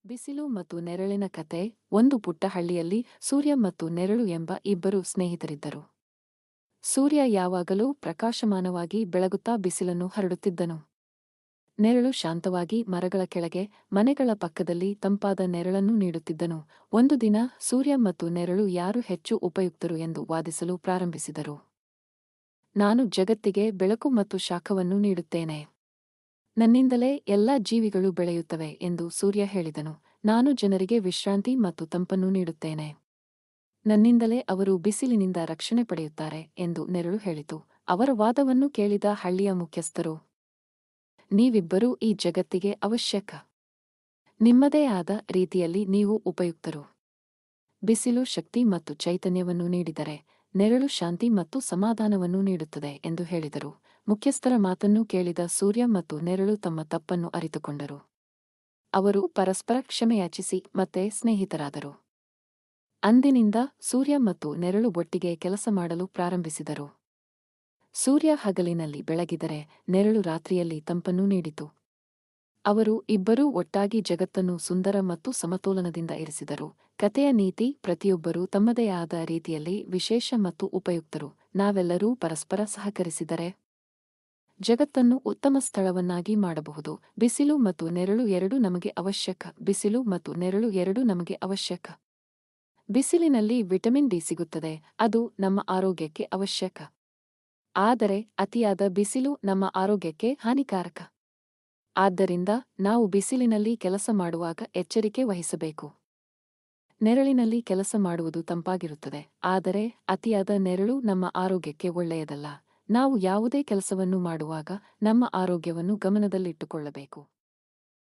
ಬಿಸಿಲು ಮತ್ತು ನೆರಳಿನ ಕತೆ. ಒಂದು ಪುಟ್ಟ ಹಳ್ಳಿಯಲ್ಲಿ ಸೂರ್ಯ ಮತ್ತು ನೆರಳು ಎಂಬ ಇಬ್ಬರು ಸ್ನೇಹಿತರಿದ್ದರು. ಸೂರ್ಯ ಯಾವಾಗಲೂ ಪ್ರಕಾಶಮಾನವಾಗಿ ಬೆಳಗುತ್ತಾ ಬಿಸಿಲನ್ನು ಹರಡುತ್ತಿದ್ದನು. ನೆರಳು ಶಾಂತವಾಗಿ ಮರಗಳ ಕೆಳಗೆ, ಮನೆಗಳ ಪಕ್ಕದಲ್ಲಿ ತಂಪಾದ ನೆರಳನ್ನು ನೀಡುತ್ತಿದ್ದನು. ಒಂದು ದಿನ ಸೂರ್ಯ ಮತ್ತು ನೆರಳು ಯಾರು ಹೆಚ್ಚು ಉಪಯುಕ್ತರು ಎಂದು ವಾದಿಸಲು ಪ್ರಾರಂಭಿಸಿದರು. ನಾನು ಜಗತ್ತಿಗೆ ಬೆಳಕು ಮತ್ತು ಶಾಖವನ್ನು ನೀಡುತ್ತೇನೆ. ನನ್ನಿಂದಲೇ ಎಲ್ಲಾ ಜೀವಿಗಳು ಬೆಳೆಯುತ್ತವೆ ಎಂದು ಸೂರ್ಯ ಹೇಳಿದನು. ನಾನು ಜನರಿಗೆ ವಿಶ್ರಾಂತಿ ಮತ್ತು ತಂಪನ್ನು ನೀಡುತ್ತೇನೆ. ನನ್ನಿಂದಲೇ ಅವರು ಬಿಸಿಲಿನಿಂದ ರಕ್ಷಣೆ ಪಡೆಯುತ್ತಾರೆ ಎಂದು ನೆರಳು ಹೇಳಿತು. ಅವರ ವಾದವನ್ನು ಕೇಳಿದ ಹಳ್ಳಿಯ ಮುಖ್ಯಸ್ಥರು, ನೀವಿಬ್ಬರೂ ಈ ಜಗತ್ತಿಗೆ ಅವಶ್ಯಕ. ನಿಮ್ಮದೇ ಆದ ರೀತಿಯಲ್ಲಿ ನೀವು ಉಪಯುಕ್ತರು. ಬಿಸಿಲು ಶಕ್ತಿ ಮತ್ತು ಚೈತನ್ಯವನ್ನು ನೀಡಿದರೆ, ನೆರಳು ಶಾಂತಿ ಮತ್ತು ಸಮಾಧಾನವನ್ನು ನೀಡುತ್ತದೆ ಎಂದು ಹೇಳಿದರು. ಮುಖ್ಯಸ್ಥರ ಮಾತನ್ನು ಕೇಳಿದ ಸೂರ್ಯ ಮತ್ತು ನೆರಳು ತಮ್ಮ ತಪ್ಪನ್ನು ಅರಿತುಕೊಂಡರು. ಅವರು ಪರಸ್ಪರ ಕ್ಷಮೆಯಾಚಿಸಿ ಮತ್ತೆ ಸ್ನೇಹಿತರಾದರು. ಅಂದಿನಿಂದ ಸೂರ್ಯ ಮತ್ತು ನೆರಳು ಒಟ್ಟಿಗೆ ಕೆಲಸ ಮಾಡಲು ಪ್ರಾರಂಭಿಸಿದರು. ಸೂರ್ಯ ಹಗಲಿನಲ್ಲಿ ಬೆಳಗಿದರೆ, ನೆರಳು ರಾತ್ರಿಯಲ್ಲಿ ತಂಪನ್ನು ನೀಡಿತು. ಅವರು ಇಬ್ಬರೂ ಒಟ್ಟಾಗಿ ಜಗತ್ತನ್ನು ಸುಂದರ ಮತ್ತು ಸಮತೋಲನದಿಂದ ಇರಿಸಿದರು. ಕಥೆಯ ನೀತಿ: ಪ್ರತಿಯೊಬ್ಬರೂ ತಮ್ಮದೇ ಆದ ರೀತಿಯಲ್ಲಿ ವಿಶೇಷ ಮತ್ತು ಉಪಯುಕ್ತರು. ನಾವೆಲ್ಲರೂ ಪರಸ್ಪರ ಸಹಕರಿಸಿದರೆ ಜಗತ್ತನ್ನು ಉತ್ತಮ ಸ್ಥಳವನ್ನಾಗಿ ಮಾಡಬಹುದು. ಬಿಸಿಲು ಮತ್ತು ನೆರಳು ಎರಡೂ ನಮಗೆ ಅವಶ್ಯಕ. ಬಿಸಿಲು ಮತ್ತು ನೆರಳು ಎರಡೂ ನಮಗೆ ಅವಶ್ಯಕ. ಬಿಸಿಲಿನಲ್ಲಿ ವಿಟಮಿನ್ ಡಿ ಸಿಗುತ್ತದೆ, ಅದು ನಮ್ಮ ಆರೋಗ್ಯಕ್ಕೆ ಅವಶ್ಯಕ. ಆದರೆ ಅತಿಯಾದ ಬಿಸಿಲು ನಮ್ಮ ಆರೋಗ್ಯಕ್ಕೆ ಹಾನಿಕಾರಕ. ಆದ್ದರಿಂದ ನಾವು ಬಿಸಿಲಿನಲ್ಲಿ ಕೆಲಸ ಮಾಡುವಾಗ ಎಚ್ಚರಿಕೆ ವಹಿಸಬೇಕು. ನೆರಳಿನಲ್ಲಿ ಕೆಲಸ ಮಾಡುವುದು ತಂಪಾಗಿರುತ್ತದೆ, ಆದರೆ ಅತಿಯಾದ ನೆರಳು ನಮ್ಮ ಆರೋಗ್ಯಕ್ಕೆ ಒಳ್ಳೆಯದಲ್ಲ. ನಾವು ಯಾವುದೇ ಕೆಲಸವನ್ನು ಮಾಡುವಾಗ ನಮ್ಮ ಆರೋಗ್ಯವನ್ನು ಗಮನದಲ್ಲಿಟ್ಟುಕೊಳ್ಳಬೇಕು.